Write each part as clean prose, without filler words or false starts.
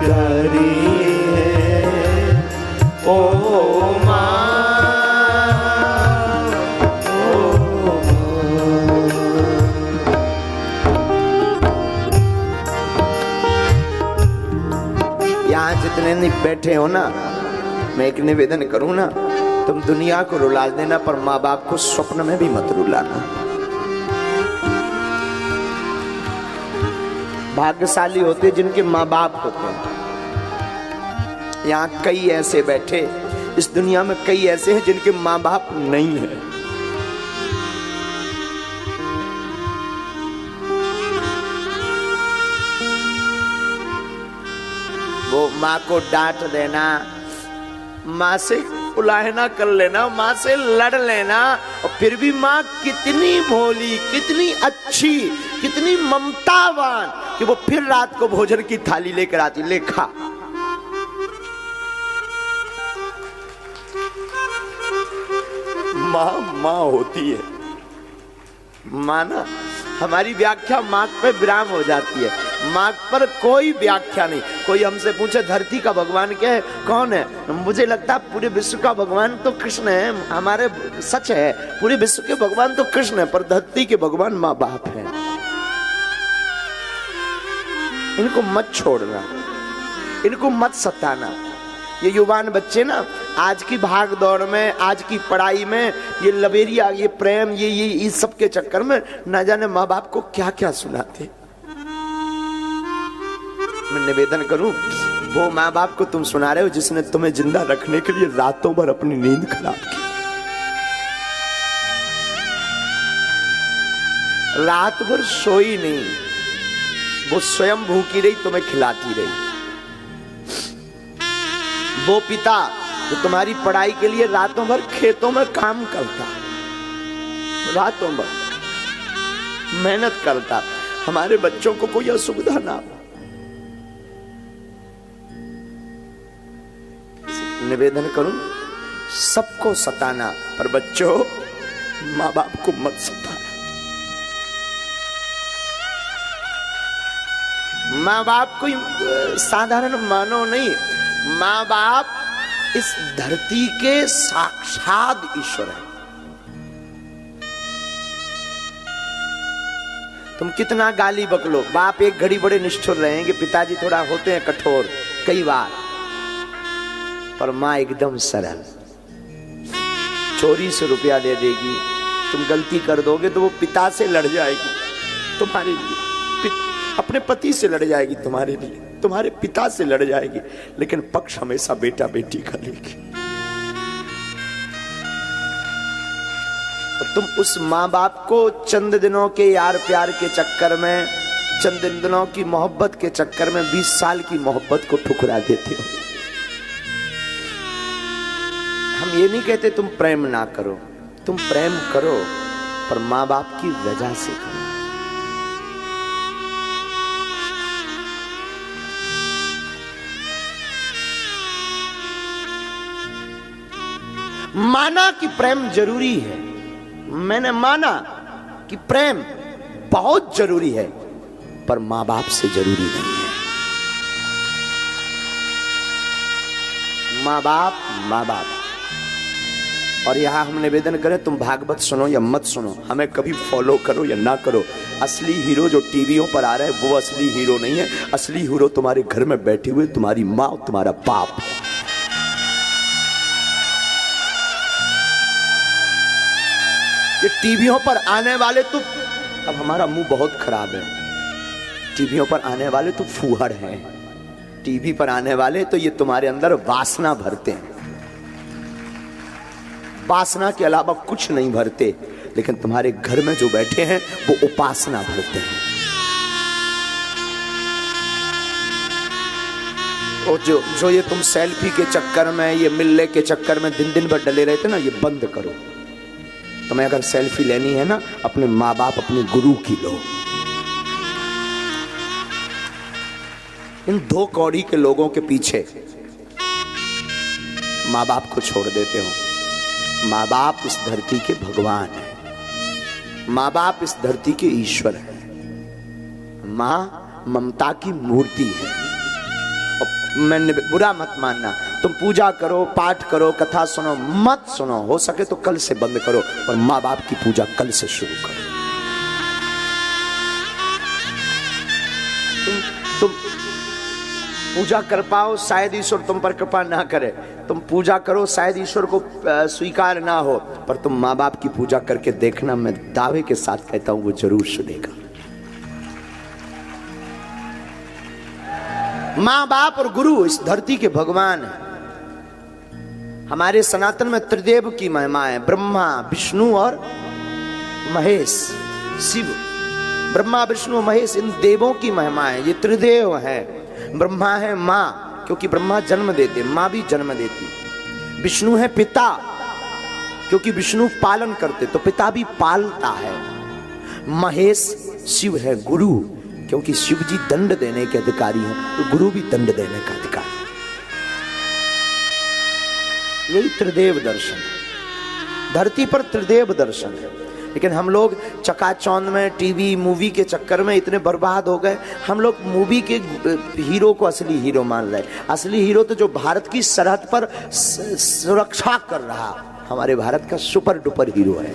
प्यारी है ओ माँ। यहाँ जितने बैठे हो ना, मैं एक निवेदन करूं ना, तुम दुनिया को रुला देना पर माँ बाप को स्वप्न में भी मत रुलाना। भाग्यशाली होते जिनके माँ बाप होते हैं। यहाँ कई ऐसे बैठे, इस दुनिया में कई ऐसे हैं जिनके माँ बाप नहीं है। वो माँ को डांट देना, माँ से उलाहना कर लेना, माँ से लड़ लेना, और फिर भी माँ कितनी भोली, कितनी अच्छी, कितनी ममतावान कि वो फिर रात को भोजन की थाली लेकर आती, ले खा। माँ माँ होती है। माँ ना, हमारी व्याख्या माँ पे विराम हो जाती है। माँ पर कोई व्याख्या नहीं। कोई हमसे पूछे धरती का भगवान क्या है, कौन है, मुझे लगता है पूरे विश्व का भगवान तो कृष्ण है। हमारे सच है, पूरे विश्व के भगवान तो कृष्ण है, पर धरती के भगवान माँ बाप है। इनको मत छोड़ना, इनको मत सताना। ये युवान बच्चे ना, आज की भाग दौड़ में, आज की पढ़ाई में, ये लबेरिया, ये प्रेम, ये इस सब के चक्कर में ना जाने माँ बाप को क्या क्या सुनाते। मैं निवेदन करूं, वो माँ बाप को तुम सुना रहे हो जिसने तुम्हें जिंदा रखने के लिए रातों भर अपनी नींद खराब की, रात भर सोई नहीं, वो स्वयं भूखी रही, तुम्हें खिलाती रही। वो पिता जो तुम्हारी पढ़ाई के लिए रातों भर खेतों में काम करता, रातों भर मेहनत करता, हमारे बच्चों को कोई असुविधा ना हो। निवेदन करूं, सबको सताना, पर बच्चों माँ बाप को मत सताना। माँ बाप कोई साधारण मानव नहीं, माँ बाप इस धरती के साक्षात ईश्वर है। तुम कितना गाली बकलो, बाप एक घड़ी बड़े निष्ठुर रहेंगे, पिताजी थोड़ा होते हैं कठोर कई बार, पर माँ एकदम सरल। चोरी से रुपया दे देगी, तुम गलती कर दोगे तो वो पिता से लड़ जाएगी तुम्हारे लिए, अपने पति से लड़ जाएगी तुम्हारे लिए, तुम्हारे पिता से लड़ जाएगी, लेकिन पक्ष हमेशा बेटा बेटी का लेगी। और तुम उस माँ बाप को चंद दिनों के यार प्यार के चक्कर में, चंद दिनों की मोहब्बत के चक्कर में 20 साल की मोहब्बत को ठुकरा देते हो। हम ये नहीं कहते तुम प्रेम ना करो, तुम प्रेम करो, पर माँ बाप की वजह से करो। माना कि प्रेम जरूरी है, मैंने माना कि प्रेम बहुत जरूरी है, पर माँ बाप से जरूरी नहीं है। माँ बाप माँ बाप। और यहां हम निवेदन करें, तुम भागवत सुनो या मत सुनो, हमें कभी फॉलो करो या ना करो, असली हीरो जो टीवियों पर आ रहा है वो असली हीरो नहीं है। असली हीरो तुम्हारे घर में बैठे हुए तुम्हारी माँ और तुम्हारा बाप है। ये टीवियों पर आने वाले तो, अब हमारा मुंह बहुत खराब है, टीवियों पर आने वाले तो फूहड़ हैं, टीवी पर आने वाले तो ये तुम्हारे अंदर वासना भरते हैं, वासना के अलावा कुछ नहीं भरते, लेकिन तुम्हारे घर में जो बैठे हैं वो उपासना भरते हैं। और जो ये तुम सेल्फी के चक्कर में, ये मिलने के चक्कर में दिन दिन भर डले रहते ना, ये बंद करो। तुम्हें अगर सेल्फी लेनी है ना, अपने माँ बाप, अपने गुरु की लो। इन 2 कौड़ी के लोगों के पीछे माँ बाप को छोड़ देते हो। माँ बाप इस धरती के भगवान है, माँ बाप इस धरती के ईश्वर है, माँ ममता की मूर्ति है, मैंने बुरा मत मानना, तुम पूजा करो, पाठ करो, कथा सुनो, मत सुनो, हो सके तो कल से बंद करो, पर माँ बाप की पूजा कल से शुरू करो। तुम पूजा कर पाओ, शायद ईश्वर तुम पर कृपा ना करे, तुम पूजा करो, शायद ईश्वर को स्वीकार ना हो, पर तुम माँ बाप की पूजा करके देखना, मैं दावे के साथ कहता हूं वो जरूर सुनेगा। माँ बाप और गुरु इस धरती के भगवान हैं। हमारे सनातन में त्रिदेव की महिमा है, ब्रह्मा विष्णु और महेश, शिव। ब्रह्मा विष्णु महेश इन देवों की महिमा है, ये त्रिदेव है। ब्रह्मा है माँ, क्योंकि ब्रह्मा जन्म देते, माँ भी जन्म देती। विष्णु है पिता, क्योंकि विष्णु पालन करते, तो पिता भी पालता है। महेश शिव है गुरु, क्योंकि शिव जी दंड देने के अधिकारी हैं, तो गुरु भी दंड देने का अधिकारी। यही त्रिदेव दर्शन, धरती पर त्रिदेव दर्शन है। लेकिन हम लोग चकाचौंध में, टीवी मूवी के चक्कर में इतने बर्बाद हो गए, हम लोग मूवी के हीरो को असली हीरो मान रहे। असली हीरो तो जो भारत की सरहद पर सुरक्षा कर रहा, हमारे भारत का सुपर डुपर हीरो है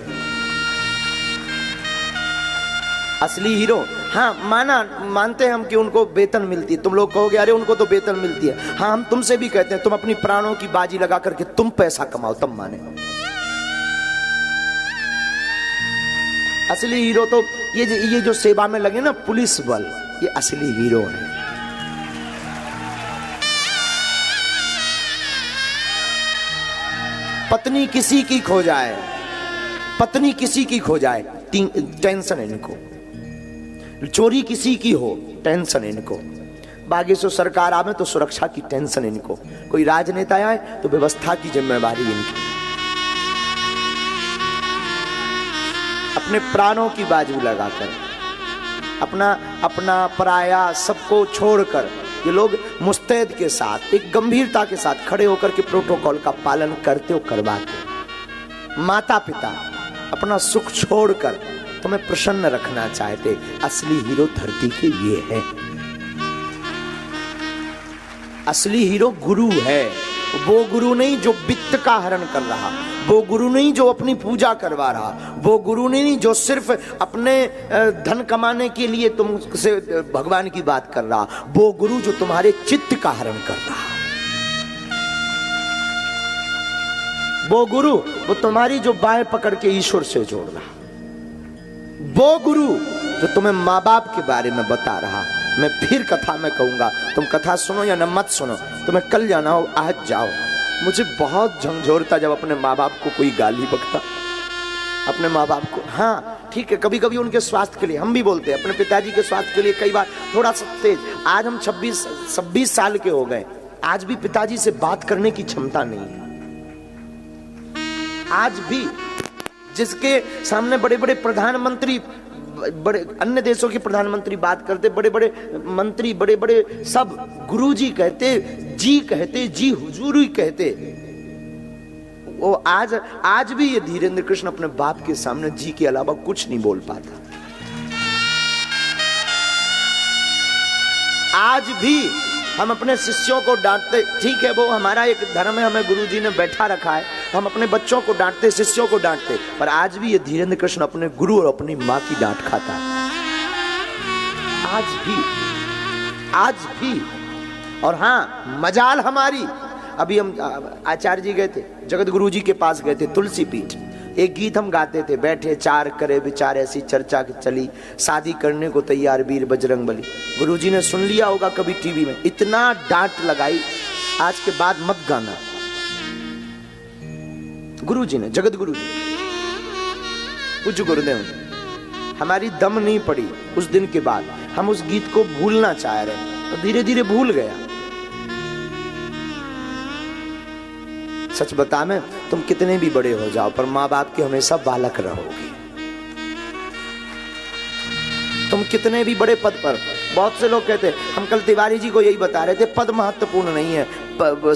असली हीरो। हाँ मानते हैं हम कि उनको वेतन मिलती है। तुम लोग कहोगे अरे उनको तो वेतन मिलती है। हाँ हम तुमसे भी कहते हैं, तुम अपनी प्राणों की बाजी लगा करके तुम पैसा कमाओ, तब माने। असली हीरो तो ये जो सेवा में लगे ना, पुलिस बल, ये असली हीरो है। पत्नी किसी की खो जाए, पत्नी किसी की खो जाए, टेंशन इनको। चोरी किसी की हो, टेंशन इनको। बागेश्वर सरकार आवे तो सुरक्षा की टेंशन इनको। कोई राजनेता आए तो व्यवस्था की जिम्मेवारी इनकी। अपने प्राणों की बाजू लगाकर, अपना पराया सबको छोड़कर ये लोग मुस्तैद के साथ, एक गंभीरता के साथ खड़े होकर के प्रोटोकॉल का पालन करते हो, करवाते। माता पिता अपना सुख छोड़कर तुम्हें प्रसन्न रखना चाहते। असली हीरो धरती के ये है। असली हीरो गुरु है। वो गुरु नहीं जो वित्त का हरण कर रहा, वो गुरु नहीं जो अपनी पूजा करवा रहा, वो गुरु नहीं जो सिर्फ अपने धन कमाने के लिए तुमसे भगवान की बात कर रहा, वो गुरु जो तुम्हारे चित्त का हरण कर रहा। वो गुरु वो तुम्हारी जो बाहें पकड़ के ईश्वर से जोड़ रहा। वो गुरु जो तुम्हें माँ बाप के बारे में बता रहा। मैं फिर कथा में कहूंगा, तुम कथा सुनो या न मत सुनो, तुम्हें कल जाना हो आज जाओ। मुझे बहुत झंझोरता जब अपने माँ बाप को कोई गाली बकता, अपने माँ बाप को। हाँ ठीक है, कभी कभी उनके स्वास्थ्य के लिए हम भी बोलते हैं, अपने पिताजी के स्वास्थ्य के लिए कई बार थोड़ा सा तेज। आज हम 26 साल के हो गए, आज भी पिताजी से बात करने की क्षमता नहीं है। आज भी जिसके सामने बड़े बड़े प्रधानमंत्री, बड़े अन्य देशों के प्रधानमंत्री बात करते, बड़े बड़े मंत्री, बड़े बड़े सब गुरुजी कहते, जी कहते, जी हुजूरी कहते, वो आज भी ये धीरेन्द्र कृष्ण अपने बाप के सामने जी के अलावा कुछ नहीं बोल पाता। आज भी हम अपने शिष्यों को डांटते, ठीक है वो हमारा एक धर्म है, हमें गुरुजी ने बैठा रखा है, हम अपने बच्चों को डांटते, शिष्यों को डांटते, पर आज भी ये धीरेन्द्र कृष्ण अपने गुरु और अपनी माँ की डांट खाता है। आज भी। और हाँ मजाल हमारी, अभी हम आचार्य जी गए थे, जगत गुरु जी के पास गए थे, तुलसी पीठ। एक गीत हम गाते थे, बैठे चार करे विचार, ऐसी चर्चा चली, शादी करने को तैयार वीर बजरंग बली। गुरुजी ने सुन लिया होगा कभी टीवी में, इतना डांट लगाई, आज के बाद मत गाना। गुरुजी ने, जगत गुरु जी, पूज्य गुरुदेव, हमारी दम नहीं पड़ी उस दिन के बाद। हम उस गीत को भूलना चाह रहे, तो धीरे धीरे भूल गया। सच बता मैं, तुम कितने भी बड़े हो जाओ, पर माँ बाप के हमेशा बालक रहोगे। तुम कितने भी बड़े पद पर, बहुत से लोग कहते, हम कल तिवारी जी को यही बता रहे थे, पद महत्वपूर्ण नहीं है,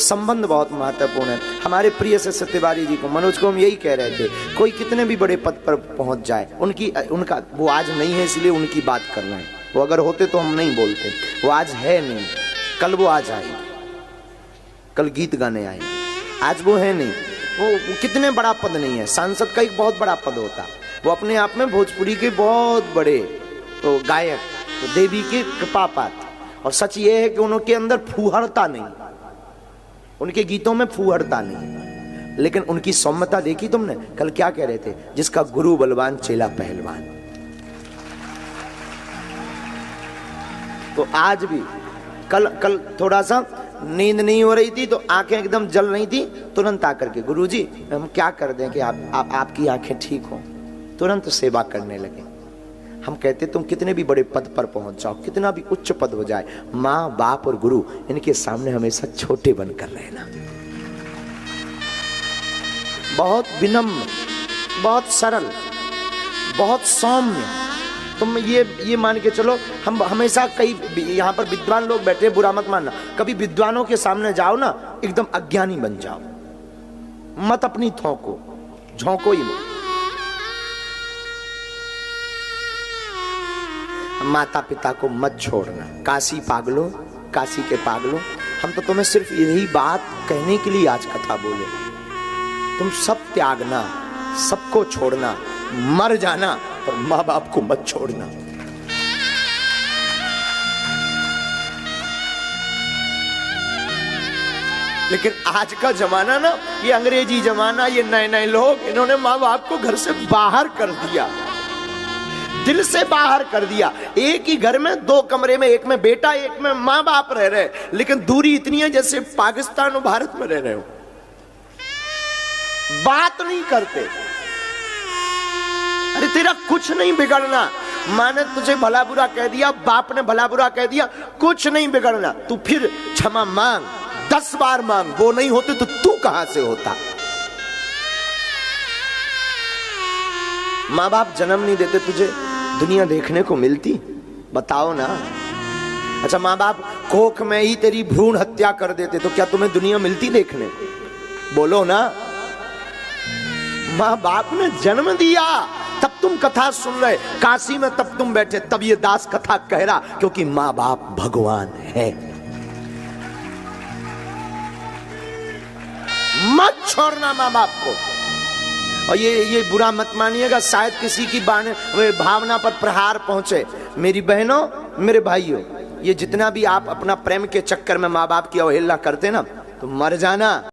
संबंध बहुत महत्वपूर्ण है। हमारे प्रिय से तिवारी जी को, मनोज को हम यही कह रहे थे, कोई कितने भी बड़े पद पर पहुंच जाए, उनका वो आज नहीं है, इसलिए उनकी बात करना है। वो अगर होते तो हम नहीं बोलते, वो आज है नहीं, कल वो आ जाएंगे, कल गीत गाने आएंगे। आज वो है नहीं, वो कितने बड़ा पद नहीं है, सांसद का एक बहुत बड़ा पद होता, वो अपने आप में भोजपुरी के बहुत बड़े तो गायक, तो देवी की कृपा पात्र। और सच ये है कि उनके अंदर फूहड़ता नहीं, उनके गीतों में फूहड़ता नहीं, लेकिन उनकी सौम्यता देखी तुमने। कल क्या कह रहे थे, जिसका गुरु बलवान चेला पहलवान। तो आज भी कल थोड़ा सा नींद नहीं हो रही थी तो आंखें एकदम जल रही थी, तुरंत आकर के गुरुजी हम क्या कर दें कि आपकी आंखें ठीक हो, तुरंत सेवा करने लगे। हम कहते तुम कितने भी बड़े पद पर पहुंच जाओ, कितना भी उच्च पद हो जाए, माँ बाप और गुरु इनके सामने हमेशा छोटे बनकर रहना। बहुत विनम्र, बहुत सरल, बहुत सौम्य। तुम ये मान के चलो, हम हमेशा कई यहाँ पर विद्वान लोग बैठे, बुरा मत मानना, कभी विद्वानों के सामने जाओ ना एकदम अज्ञानी बन जाओ, मत अपनी थोको झोंको ही मत। माता पिता को मत छोड़ना, काशी पागलों, काशी के पागलों, हम तो तुम्हें सिर्फ यही बात कहने के लिए आज कथा बोले। तुम सब त्यागना, सबको छोड़ना, मर जाना, पर माँ बाप को मत छोड़ना। लेकिन आज का जमाना ना, ये अंग्रेजी जमाना, ये नए नए लोग, इन्होंने माँ बाप को घर से बाहर कर दिया, दिल से बाहर कर दिया। एक ही घर में 2 कमरे में, एक में बेटा एक में माँ बाप रह रहे, लेकिन दूरी इतनी है जैसे पाकिस्तान और भारत में रह रहे हो, बात नहीं करते। अरे तेरा कुछ नहीं बिगड़ना, माँ ने तुझे भला बुरा कह दिया, बाप ने भला बुरा कह दिया, कुछ नहीं बिगड़ना, तू फिर क्षमा मांग, 10 बार मांग, वो नहीं होते तो तू कहां से होता। माँ बाप जन्म नहीं देते, तुझे दुनिया देखने को मिलती? बताओ ना। अच्छा, माँ बाप कोख में ही तेरी भ्रूण हत्या कर देते तो क्या तुम्हें दुनिया मिलती देखने को? बोलो ना। माँ बाप ने जन्म दिया तब तुम कथा सुन रहे, काशी में तब तुम बैठे, तब ये दास कथा कह रहा, क्योंकि माँ बाप भगवान है। मत छोड़ना माँ बाप को। और ये बुरा मत मानिएगा, शायद किसी की भावना पर प्रहार पहुंचे। मेरी बहनों, मेरे भाइयों, ये जितना भी आप अपना प्रेम के चक्कर में माँ बाप की अवहेलना करते ना, तो मर जाना।